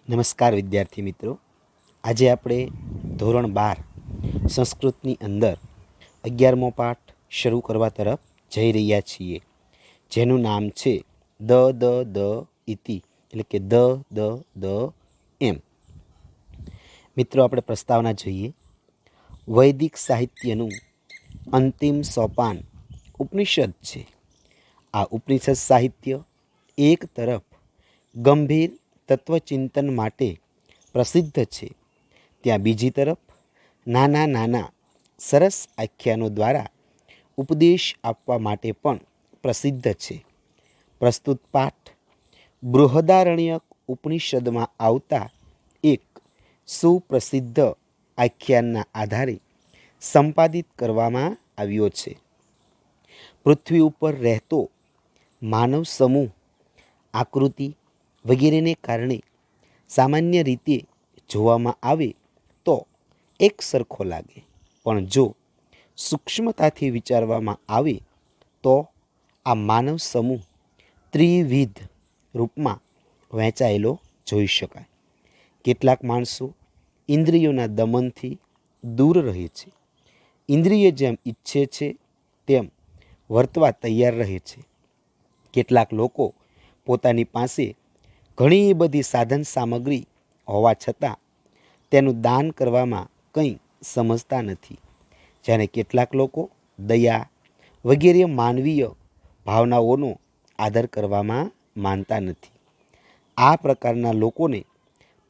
નમસ્કાર વિદ્યાર્થી મિત્રો, આજે આપણે ધોરણ 12 સંસ્કૃતની અંદર 11મો પાઠ શરૂ કરવા તરફ જઈ રહ્યા છીએ, જેનું નામ છે દ ઇતિ, એટલે કે દ એમ. મિત્રો, આપણે પ્રસ્તાવના જોઈએ. વૈદિક સાહિત્યનું અંતિમ સોપાન ઉપનિષદ છે. આ ઉપનિષદ સાહિત્ય એક તરફ ગંભીર તત્વચિંતન માટે પ્રસિદ્ધ છે, ત્યાં બીજી તરફ નાના નાના સરસ આખ્યાનો દ્વારા ઉપદેશ આપવા માટે પણ પ્રસિદ્ધ છે. પ્રસ્તુત પાઠ બૃહદારણ્યક ઉપનિષદમાં આવતા એક સુપ્રસિદ્ધ આખ્યાનના આધારે સંપાદિત કરવામાં આવ્યો છે. પૃથ્વી ઉપર રહેતો માનવ સમૂહ આકૃતિ વગેરેને કારણે સામાન્ય રીતે જોવામાં આવે તો એક સરખો લાગે, પણ જો સૂક્ષ્મતાથી વિચારવામાં આવે તો આ માનવ સમૂહ ત્રિવિધ રૂપમાં વહેંચાયેલો જોઈ શકાય. કેટલાક માણસો ઇન્દ્રિયોના દમનથી દૂર રહે છે. ઇન્દ્રિય જેમ ઈચ્છે છે તેમ વર્તવા તૈયાર રહે છે. કેટલાક લોકો પોતાની પાસે ઘણી બધી સાધન સામગ્રી હોવા છતાં તેનું દાન કરવામાં કંઈ સમજતા નથી. જ્યારે કેટલાક લોકો દયા વગેરે માનવીય ભાવનાઓનો આદર કરવામાં માનતા નથી. આ પ્રકારના લોકોને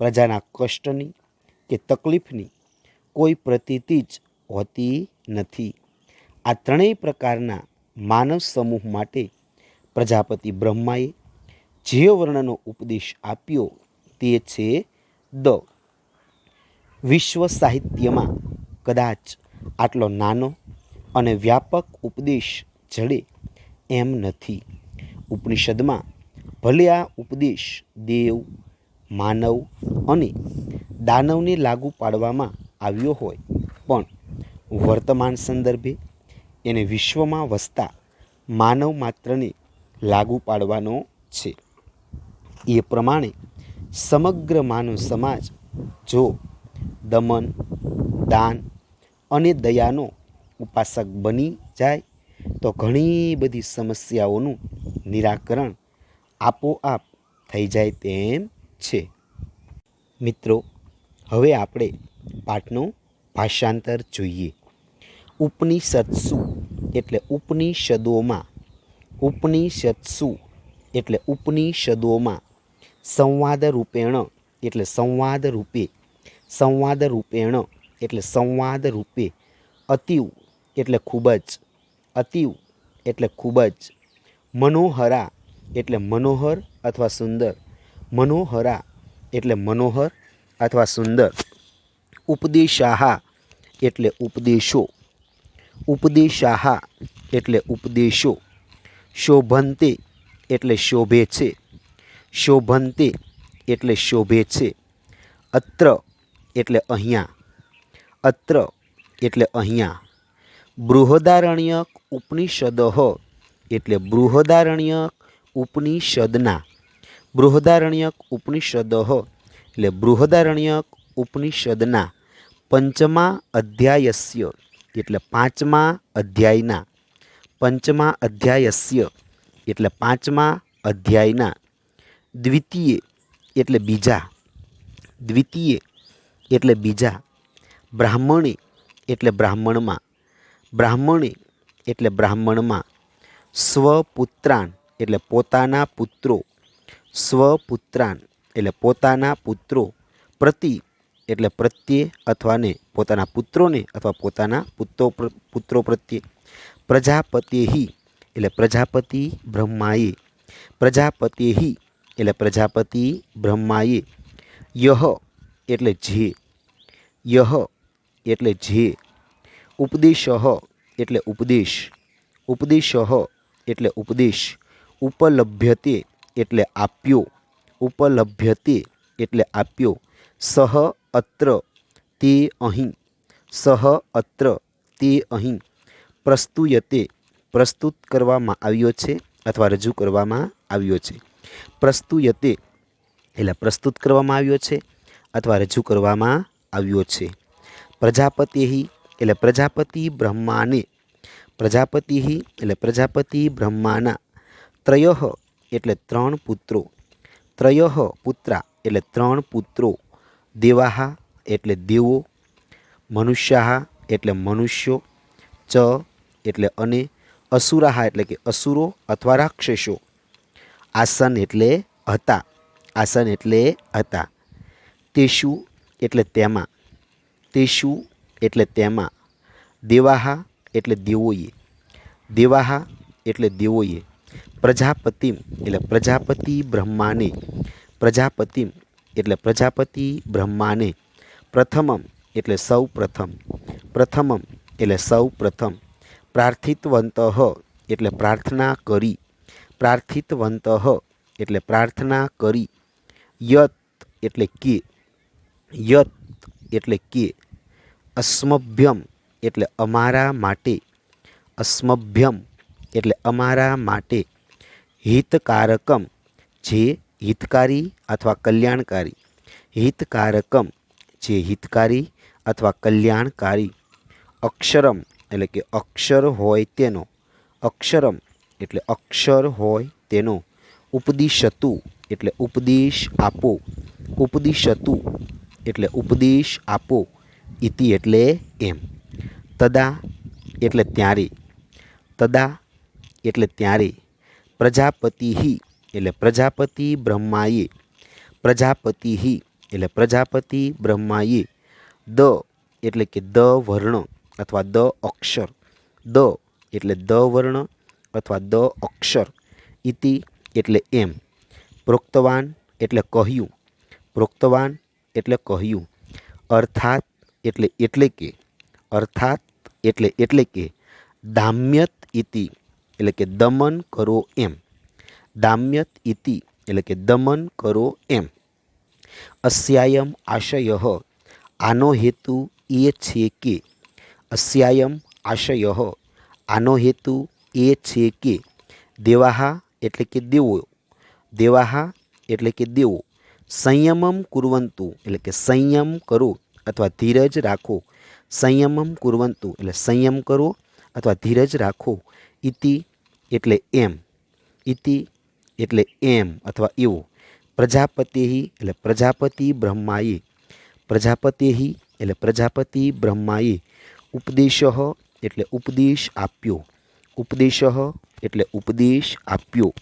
પ્રજાના કષ્ટની કે તકલીફની કોઈ પ્રતીતિ જ હોતી નથી. આ ત્રણેય પ્રકારના માનવ સમૂહ માટે પ્રજાપતિ બ્રહ્માએ જે વર્ણનો ઉપદેશ આપ્યો તે છે દ. વિશ્વ સાહિત્યમાં કદાચ આટલો નાનો અને વ્યાપક ઉપદેશ જડે એમ નથી. ઉપનિષદમાં ભલે આ ઉપદેશ દેવ, માનવ અને દાનવને લાગુ પાડવામાં આવ્યો હોય, પણ વર્તમાન સંદર્ભે એને વિશ્વમાં વસતા માનવ માત્રને લાગુ પાડવાનો છે. એ પ્રમાણે સમગ્ર માનવ સમાજ જો દમન, દાન અને દયાનો ઉપાસક બની જાય તો ઘણી બધી સમસ્યાઓનું નિરાકરણ આપોઆપ થઈ જાય તેમ છે. મિત્રો, હવે આપણે પાઠનું ભાષાંતર જોઈએ. ઉપનિષત્સુ એટલે ઉપનિષદોમાં, ઉપનિષત્સુ એટલે ઉપનિષદોમાં, સંવાદ રૂપેણ એટલે સંવાદ રૂપે, સંવાદ રૂપેણ એટલે સંવાદ રૂપે, અતિવ એટલે ખૂબ જ, અતિવ એટલે ખૂબ જ, મનોહરા એટલે મનોહર અથવા સુંદર, મનોહરા એટલે મનોહર અથવા સુંદર, ઉપદેશાહા એટલે ઉપદેશો, ઉપદેશાહા એટલે ઉપદેશો, શોભંતે એટલે શોભે છે, શોભંતે એટલે શોભે છે, અત્ર એટલે અહીંયા, અત્ર એટલે અહીંયા, બૃહદારણ્યક ઉપનિષદ એટલે બૃહદારણ્યક ઉપનિષદના, બૃહદારણ્યક ઉપનિષદ એટલે બૃહદારણ્યક ઉપનિષદના, પંચમા અધ્યાયસ્ય એટલે પાંચમા અધ્યાયના, પંચમા અધ્યાયસ્ય એટલે પાંચમા અધ્યાયના, દ્વિતીય એટલે બીજા, દ્વિતીય એટલે બીજા, બ્રાહ્મણે એટલે બ્રાહ્મણમાં, બ્રાહ્મણે એટલે બ્રાહ્મણમાં, સ્વપુત્રાન એટલે પોતાના પુત્રો, સ્વપુત્રાન એટલે પોતાના પુત્રો, પ્રતિ એટલે પ્રત્યે અથવા ને પોતાના પુત્રોને અથવા પોતાના પુત્રો પ્રત્યે, પ્રજાપતિહિ એટલે પ્રજાપતિ બ્રહ્માએ, પ્રજાપતિહિ એટલે પ્રજાપતિ બ્રહ્માએ, યહ એટલે જે, યહ એટલે જે, ઉપદેશઃ એટલે ઉપદેશ, ઉપદેશઃ એટલે ઉપદેશ, ઉપલભ્યતે એટલે આપ્યો, ઉપલભ્યતે એટલે આપ્યો, સહ અત્ર તે અહીં, સહ અત્ર તે અહીં, પ્રસ્તુયતે પ્રસ્તુત કરવામાં આવ્યો છે અથવા રજૂ કરવામાં આવ્યો છે, પ્રસ્તુયતે એટલે પ્રસ્તુત કરવામાં આવ્યો છે અથવા રજૂ કરવામાં આવ્યો છે. પ્રજાપતિ એટલે પ્રજાપતિ બ્રહ્માને, પ્રજાપતિ એટલે પ્રજાપતિ બ્રહ્માના ત્રયઃ એટલે ત્રણ પુત્રો, ત્રયઃ પુત્રા એટલે ત્રણ પુત્રો, દેવાહ એટલે દેવો, મનુષ્યાહ એટલે મનુષ્યો, ચ એટલે અને, અસુરાહ એટલે કે અસુરો અથવા રાક્ષસો, આસન એટલે હતા, આસન એટલે હતા, તેષુ એટલે તેમાં, તેષુ એટલે તેમાં, દેવાહ એટલે દેવોએ, દેવાહ એટલે દેવોએ, પ્રજાપતિમ એટલે પ્રજાપતિ બ્રહ્માને, પ્રજાપતિમ એટલે પ્રજાપતિ બ્રહ્માને, પ્રથમમ એટલે સૌ પ્રથમ, પ્રથમમ એટલે સૌ પ્રથમ, પ્રાર્થિતવંત એટલે પ્રાર્થના કરી, પ્રાર્થિતવંત એટલે પ્રાર્થના કરી, યત એટલે કે, યત એટલે કે, અસ્મભ્યમ એટલે અમારા માટે, અસ્મભ્યમ એટલે અમારા માટે, હિતકારકમ જે હિતકારી અથવા કલ્યાણકારી, હિતકારકમ જે હિતકારી અથવા કલ્યાણકારી, અક્ષરમ એટલે કે અક્ષર હોય તેનો, અક્ષરમ એટલે અક્ષર હોય તેનો, ઉપદિશતુ એટલે ઉપદેશ આપો, ઉપદિશતુ એટલે ઉપદેશ આપો, ઇતિ એટલે એમ, તદા એટલે ત્યારે, તદા એટલે ત્યારે, પ્રજાપતિ એટલે પ્રજાપતિ બ્રહ્માએ, પ્રજાપતિ એટલે પ્રજાપતિ બ્રહ્માએ, દ એટલે કે દ વર્ણ અથવા દ અક્ષર, દ એટલે દ વર્ણ અથવા દ અક્ષર, ઇતિ એટલે એમ, પ્રોક્તવાન એટલે કહ્યું, પ્રોક્તવાન એટલે કહ્યું, અર્થાત એટલે કે, અર્થાત એટલે કે, દામ્યત ઇતિ એટલે કે દમન કરો એમ, દામ્યત ઇતિ એટલે કે દમન કરો એમ, અસ્યાયમ આશય આનો હેતુ એ છે કે, અસ્યાયમ આશય આનો હેતુ એ છે કે, દેવાહ એટલે કે દેવો, દેવાહ એટલે કે દેવો, સંયમમ કુર્વંતુ એટલે કે સંયમ કરો અથવા ધીરજ રાખો, સંયમમ કુર્વંતુ એટલે સંયમ કરો અથવા ધીરજ રાખો, ઇતિ એટલે એમ, ઇતિ એટલે એમ અથવા એવું, પ્રજાપતિ એટલે પ્રજાપતિ બ્રહ્માએ, પ્રજાપતિ એટલે પ્રજાપતિ બ્રહ્માએ, ઉપદેશ એટલે ઉપદેશ આપ્યો, ઉપદેશ એટલે ઉપદેશ આપ્યો,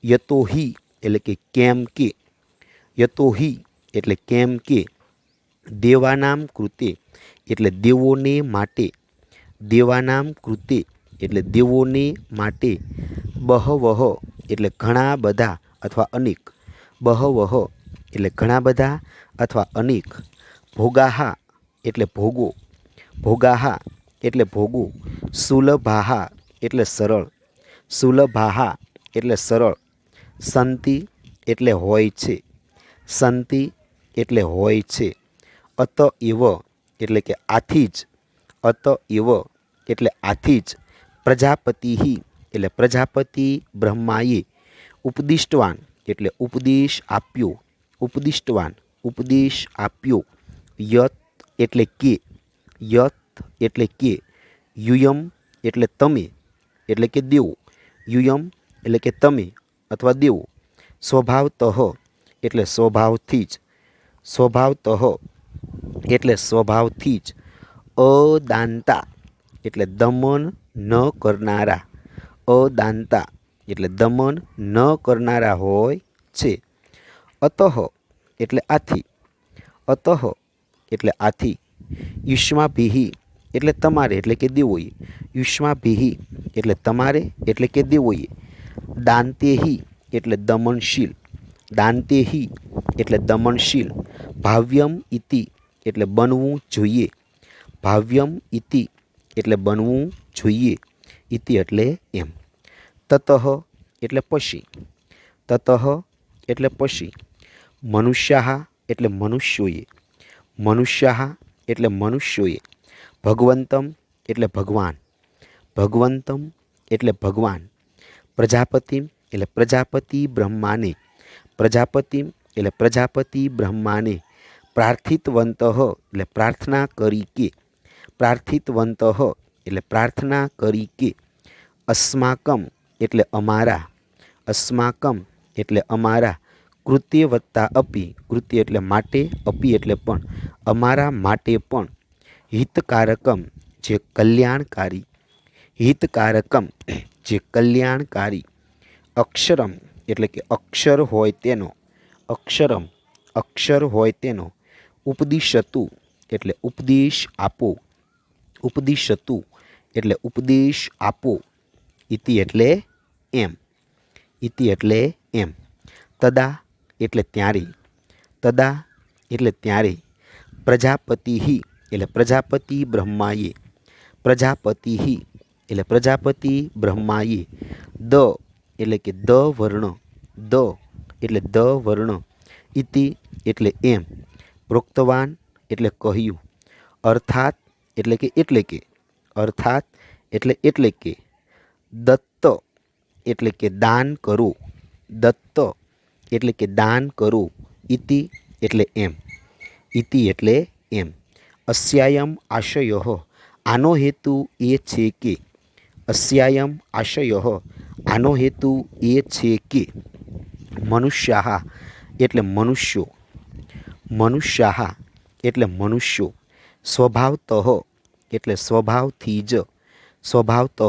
યતોહિ એટલે કે કેમ કે, યતોહિ એટલે કેમ કે, દેવાનામ કૃતે એટલે દેવોને માટે, દેવાનામ કૃતે એટલે દેવોને માટે, બહવહ એટલે ઘણા બધા અથવા અનેક, બહવહ એટલે ઘણા બધા અથવા અનેક, ભોગાહા એટલે ભોગો, ભોગાહા એટલે ભોગો, સુલભાહા એટલે સરળ, સુલભાહા એટલે સરળ, સંતિ એટલે હોય છે, સંતિ એટલે હોય છે, અતએવ એટલે કે આથી જ, અતએવ એટલે આથી જ, પ્રજાપતિ એટલે પ્રજાપતિ બ્રહ્માએ, ઉપદિષ્ટવાન એટલે ઉપદેશ આપ્યો, ઉપદિષ્ટવાન ઉપદેશ આપ્યો, યત એટલે કે, યત એટલે કે, યુયમ એટલે તમે એટલે કે દેવો, યુયમ એટલે કે તમે અથવા દેવો, સ્વભાવતઃ એટલે સ્વભાવથી જ, સ્વભાવતઃ એટલે સ્વભાવથી જ, અદાંતા એટલે દમન ન કરનારા, અદાંતા એટલે દમન ન કરનારા હોય છે, અતઃ એટલે આથી, અતઃ એટલે આથી, યુષ્માભિ એટલે તમારે એટલે કે દેવોએ, યુષ્માભિ એટલે તમારે એટલે કે દેવોએ, દાંતેહિ એટલે દમનશીલ, દાંતેહિ એટલે દમનશીલ, ભાવ્યમ ઇતિ એટલે બનવું જોઈએ, ભાવ્યમ ઇતિ એટલે બનવું જોઈએ, ઇતિ એટલે એમ, તતઃ એટલે પછી, તતઃ એટલે પછી, મનુષ્યાહ એટલે મનુષ્યોએ, મનુષ્યાહ એટલે મનુષ્યોએ, ભગવંતમ એટલે ભગવાન, ભગવંતમ એટલે ભગવાન, પ્રજાપતિમ એટલે પ્રજાપતિ બ્રહ્માને, પ્રજાપતિમ એટલે પ્રજાપતિ બ્રહ્માને પ્રાર્થિતવંતઃ એટલે પ્રાર્થના કરી કે, પ્રાર્થિતવંતઃ એટલે પ્રાર્થના કરી કે, અસ્માકમ એટલે અમારા, અસ્માકમ એટલે અમારા, કૃત્ય વત્તા અપી, કૃત્ય એટલે માટે, અપી એટલે પણ, અમારા માટે પણ, હિતકારકમ જે કલ્યાણકારી, હિતકારકમ જે કલ્યાણકારી, અક્ષરમ એટલે કે અક્ષર હોય તેનો, અક્ષરમ અક્ષર હોય તેનો, ઉપદિશતુ એટલે ઉપદેશ આપો, ઉપદિશતુ એટલે ઉપદેશ આપો, ઇતિ એટલે એમ, ઇતિ એટલે એમ, તદા એટલે ત્યારે, તદા એટલે ત્યારે, પ્રજાપતિ એટલે પ્રજાપતિ બ્રહ્માએ, પ્રજાપતિ એટલે પ્રજાપતિ બ્રહ્માએ, દ એટલે કે દ વર્ણ, દ એટલે દ વર્ણ, ઇતિ એટલે એમ, પ્રોક્તવાન એટલે કહ્યું, અર્થાત એટલે કે, અર્થાત એટલે કે, દત્ત એટલે કે દાન કરો, દત્ત એટલે કે દાન કરો, ઇતિ એટલે એમ, ઇતિ એટલે એમ, અસ્યાયમ આશયઃ આનો હેતુ એ છે કે, અસ્યાયમ આશયઃ આનો હેતુ એ છે કે, મનુષ્યાઃ એટલે મનુષ્યો, મનુષ્યાઃ એટલે મનુષ્યો, સ્વભાવતઃ એટલે સ્વભાવથી જ, સ્વભાવતઃ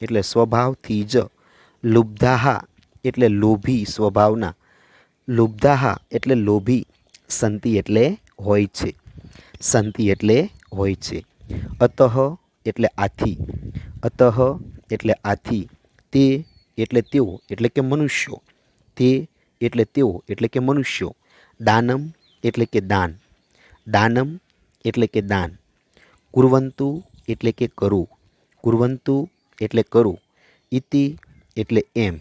એટલે સ્વભાવથી જ, લુબ્ધાઃ એટલે લોભી સ્વભાવના, લુબ્ધાઃ એટલે લોભી, સંતિ એટલે હોય છે, સંતિ એટલે હોય છે, અતઃ એટલે આથી, અતઃ એટલે આથી, તે એટલે તેઓ એટલે કે મનુષ્યો, તે એટલે તેઓ એટલે કે મનુષ્યો, દાનમ એટલે કે દાન, દાનમ એટલે કે દાન, કુર્વંતુ એટલે કે કરું, કુર્વંતુ એટલે કરું, ઇતિ એટલે એમ,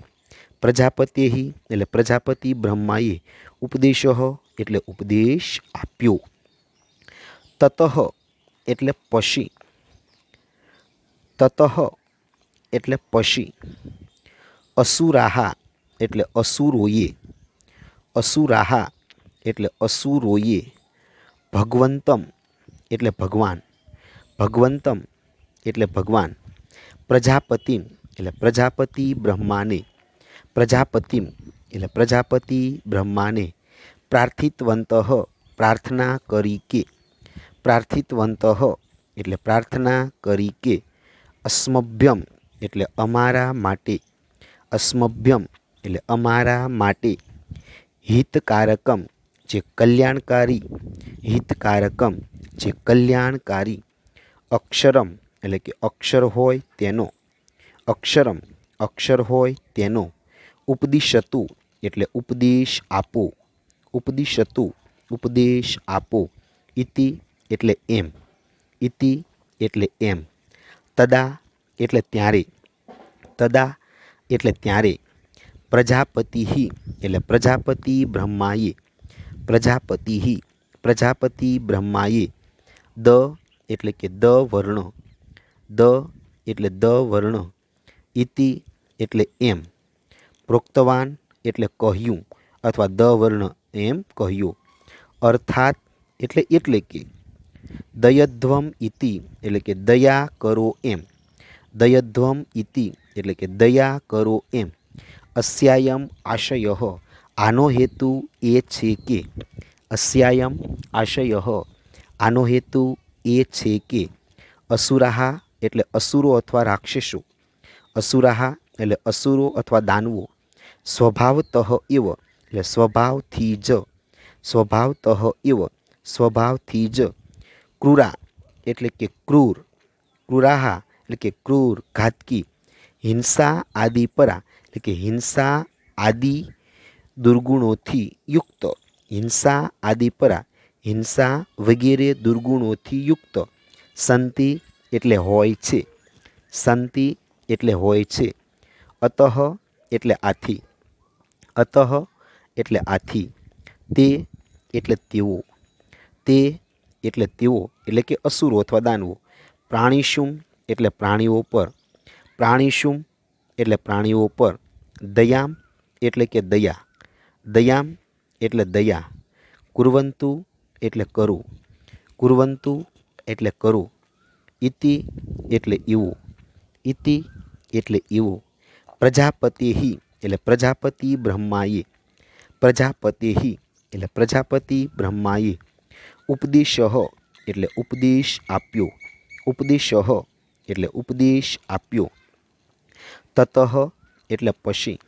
પ્રજાપતિ એટલે પ્રજાપતિ બ્રહ્માએ ઉપદેશ એટલે ઉપદેશ આપ્યો, તતઃ એટલે પછી, તતઃ એટલે પછી, અસુરાહા એટલે અસુરોએ, અસુરાહા એટલે અસુરોએ, ભગવંતમ એટલે ભગવાન, ભગવંતમ એટલે ભગવાન, પ્રજાપતિમ એટલે પ્રજાપતિ બ્રહ્માને, પ્રજાપતિમ એટલે પ્રજાપતિ બ્રહ્માને, પ્રાર્થિતવંતઃ પ્રાર્થના કરી કે, પ્રાર્થિતવંતઃ એટલે પ્રાર્થના કરી કે, અસ્મભ્યમ એટલે અમારા માટે, અસ્મભ્યમ એટલે અમારા માટે, હિતકારકમ જે કલ્યાણકારી, હિતકારકમ જે કલ્યાણકારી, અક્ષરમ એટલે કે અક્ષર હોય તેનો, અક્ષરમ અક્ષર હોય તેનો, ઉપદિશતુ એટલે ઉપદેશ આપો, ઉપદિશતુ ઉપદેશ આપો, ઇતિ એટલે એમ, ઇતિ એટલે એમ, તદા એટલે ત્યારે, તદા એટલે ત્યારે, પ્રજાપતિ એટલે પ્રજાપતિ બ્રહ્માએ, પ્રજાપતિ પ્રજાપતિ બ્રહ્માએ, દ એટલે કે દ વર્ણ, દ એટલે દ વર્ણ, ઇતિ એટલે એમ, પ્રોક્તવાન એટલે કહ્યું અથવા દ વર્ણ એમ કહ્યું, અર્થાત એટલે કે, દયધ્વમ ઇતિ એટલે કે દયા કરો એમ, દયધ્વમ ઇતિ એટલે કે દયા કરો એમ, અસ્યાયમ આશયઃ આનો હેતુ એ છે કે, અસ્યાયમ આશયઃ આનો હેતુ એ છે કે, અસુરાહા એટલે અસુરો અથવા રાક્ષસો, અસુરાહા એટલે અસુરો અથવા દાનવો, સ્વભાવતઃ એવ એટલે સ્વભાવથી જ, સ્વભાવતઃ એવ સ્વભાવથી જ, ક્રૂરા એટલે કે ક્રૂર, ક્રૂરાહા એટલે કે ક્રૂર ઘાતકી, હિંસા આદિ પરા એટલે કે હિંસા આદિ દુર્ગુણોથી યુક્ત, હિંસા આદિ પરા હિંસા વગેરે દુર્ગુણોથી યુક્ત, સંતિ એટલે હોય છે, સંતિ એટલે હોય છે, અતઃ એટલે આથી, અતઃ એટલે આથી, તે એટલે તેઓ, તે એટલે તેઓ એટલે કે અસુરો અથવા દાનવો, પ્રાણીશુમ એટલે પ્રાણીઓ પર, પ્રાણીશુમ એટલે પ્રાણીઓ પર, દયામ એટલે કે દયા, દયામ એટલે દયા, કુર્વંતુ એટલે કરું, કુર્વંતુ એટલે કરું, ઇતિ એટલે એવું, ઇતિ એટલે એવું, પ્રજાપતિહિ એટલે પ્રજાપતિ બ્રહ્માએ, પ્રજાપતિહિ એટલે પ્રજાપતિ બ્રહ્માએ, ઉપદેશ એટલે ઉપદેશ આપ્યો, ઉપદેશ એટલે ઉપદેશ આપ્યો, તતઃ એટલે પછી,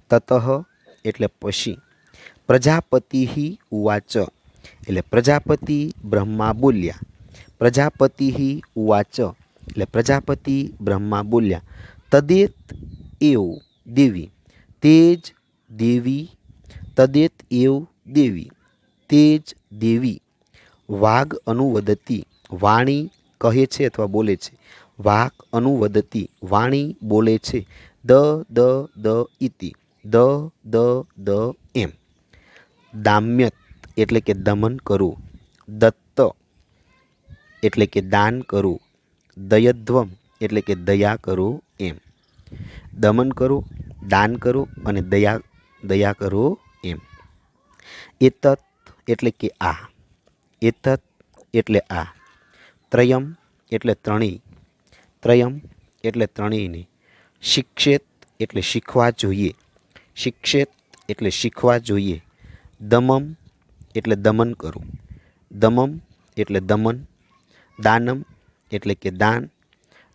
તતઃ એટલે પછી, પ્રજાપતિહિ ઉવાચ એટલે પ્રજાપતિ બ્રહ્મા બોલ્યા, પ્રજાપતિહિ ઉવાચ એટલે પ્રજાપતિ બ્રહ્મા બોલ્યા, તદેત એવ દેવી, તે જ દેવી, તદેત એવ દેવી, તે જ દેવી, વાગ અનુવદતી વાણી કહે છે અથવા બોલે છે, વાક અનુવદતી વાણી બોલે છે, દ દ દ ઇતિ, દ દ દ એમ, દામ્યત એટલે કે દમન કરવું, દત્ત એટલે કે દાન કરવું, દયધ્વમ એટલે કે દયા કરો એમ, દમન કરો, દાન કરો અને દયા કરો એમ. એતત એટલે કે આ, એતત એટલે આ, ત્રયમ એટલે ત્રણેય, ત્રયમ એટલે ત્રણેયને, શિક્ષેત એટલે શીખવા જોઈએ, શિક્ષેત એટલે શીખવા જોઈએ, દમમ એટલે દમન કરવું, દમમ એટલે દમન, દાનમ એટલે કે દાન,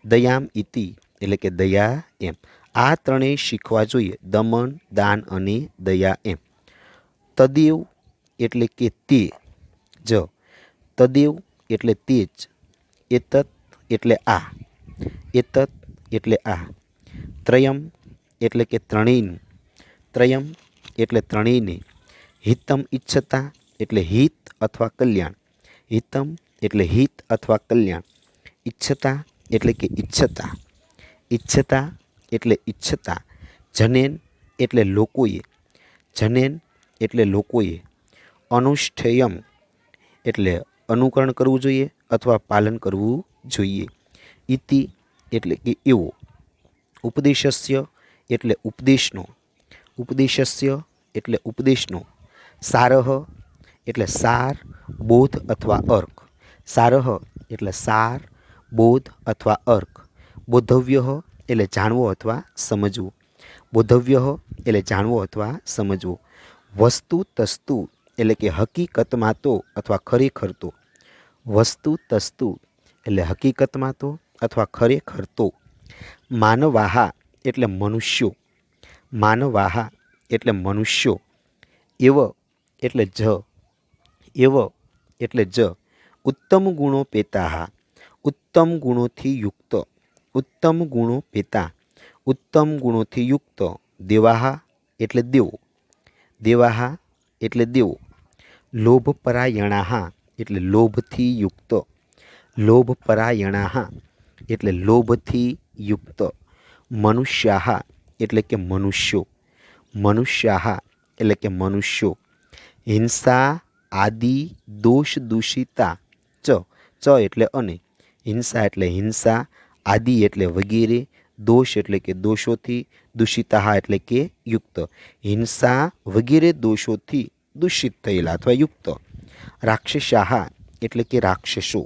દયામ ઇતિ એટલે કે દયા એમ, આ ત્રણેય શીખવા જોઈએ, દમન, દાન અને દયા એમ. તદેવ એટલે કે તે જ, તદેવ એટલે તે જ, એતત એટલે આ, એતત એટલે આ, ત્રયમ એટલે કે ત્રણેયનું, ત્રયમ એટલે ત્રણેયને, હિતમ ઈચ્છતા એટલે હિત અથવા કલ્યાણ, હિતમ એટલે હિત અથવા કલ્યાણ, ઈચ્છતા એટલે કે ઈચ્છતા, ઈચ્છતા એટલે ઈચ્છતા, જનેન એટલે લોકોએ, જનેન એટલે લોકોએ, અનુષ્ઠેયમ એટલે અનુકરણ કરવું જોઈએ અથવા પાલન કરવું જોઈએ, ઇતિ એટલે કે એવો, ઉપદેશસ્ય એટલે ઉપદેશનો, ઉપદેશસ્ય એટલે ઉપદેશનો, સારહ એટલે સાર, બોધ અથવા અર્ક, સારહ એટલે સાર, બોધ અથવા અર્ક, બોધવ્ય એટલે જાણવો અથવા સમજવું, બોધવ્ય એટલે જાણવો અથવા સમજવો, વસ્તુ તસ્તુ એટલે કે હકીકતમાં તો અથવા ખરેખર તો, વસ્તુ તસ્તુ એટલે હકીકતમાં તો અથવા ખરેખર તો, માનવાહા એટલે મનુષ્યો, માનવાહા એટલે મનુષ્યો, એવ એટલે જ, એવ એટલે જ, ઉત્તમ ગુણો પેતાહા ઉત્તમ ગુણોથી યુક્ત, ઉત્તમ ગુણો પેતા ઉત્તમ ગુણોથી યુક્ત, દેવાહા એટલે દેવો, દેવાહા એટલે દેવો, લોભપરાયણાહા એટલે લોભથી યુક્ત, લોભપરાયણાહા એટલે લોભથી યુક્ત, મનુષ્યાહા એટલે કે મનુષ્યો, મનુષ્યાહા એટલે કે મનુષ્યો, હિંસા આદિ દોષ દૂષિતા ચ, ચ એટલે અને, હિંસા એટલે હિંસા, આદિ એટલે વગેરે, દોષ એટલે કે દોષોથી, દૂષિતા એટલે કે યુક્ત, હિંસા વગેરે દોષોથી દૂષિત થયેલા અથવા યુક્ત, રાક્ષસાહા એટલે કે રાક્ષસો,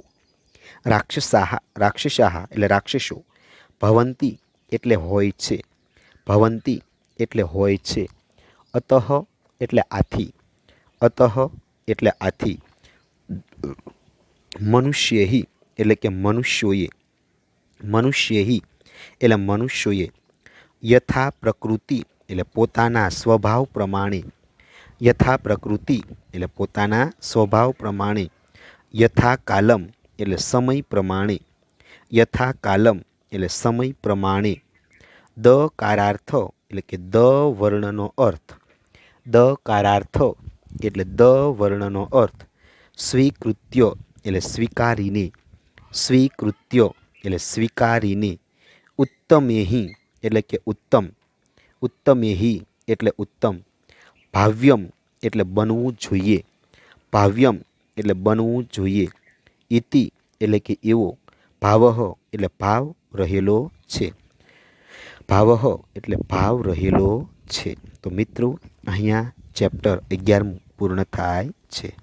રાક્ષસાહા રાક્ષસાહા એટલે રાક્ષસો, ભવંતી એટલે હોય છે, ભવંતી એટલે હોય છે, અતઃ એટલે આથી, અતઃ એટલે આથી, મનુષ્યહિ એટલે કે મનુષ્યોએ, મનુષ્યહિ એટલે મનુષ્યોએ, યથા પ્રકૃતિ એટલે પોતાના સ્વભાવ પ્રમાણે, યથા પ્રકૃતિ એટલે પોતાના સ્વભાવ પ્રમાણે, યથા કાલમ એટલે સમય પ્રમાણે, યથા કાલમ એટલે સમય પ્રમાણે, દ કારાર્થ એટલે કે દ વર્ણનો અર્થ, દ કારાર્થ એટલે દ વર્ણનો અર્થ, સ્વીકૃત્ય એટલે સ્વીકારીને, સ્વીકૃત્ય એટલે સ્વીકારીને, ઉત્તમેહિ એટલે કે ઉત્તમ, ઉત્તમેહિ એટલે ઉત્તમ, ભાવ્યમ એટલે બનવું જોઈએ, ભાવ્યમ એટલે બનવું જોઈએ, ઇતિ એટલે કે એવો, ભાવઃ એટલે ભાવ રહેલો છે, ભાવઃ એટલે ભાવ રહેલો છે. તો મિત્રો અહીંયા ચેપ્ટર 11મું પૂર્ણ થાય છે.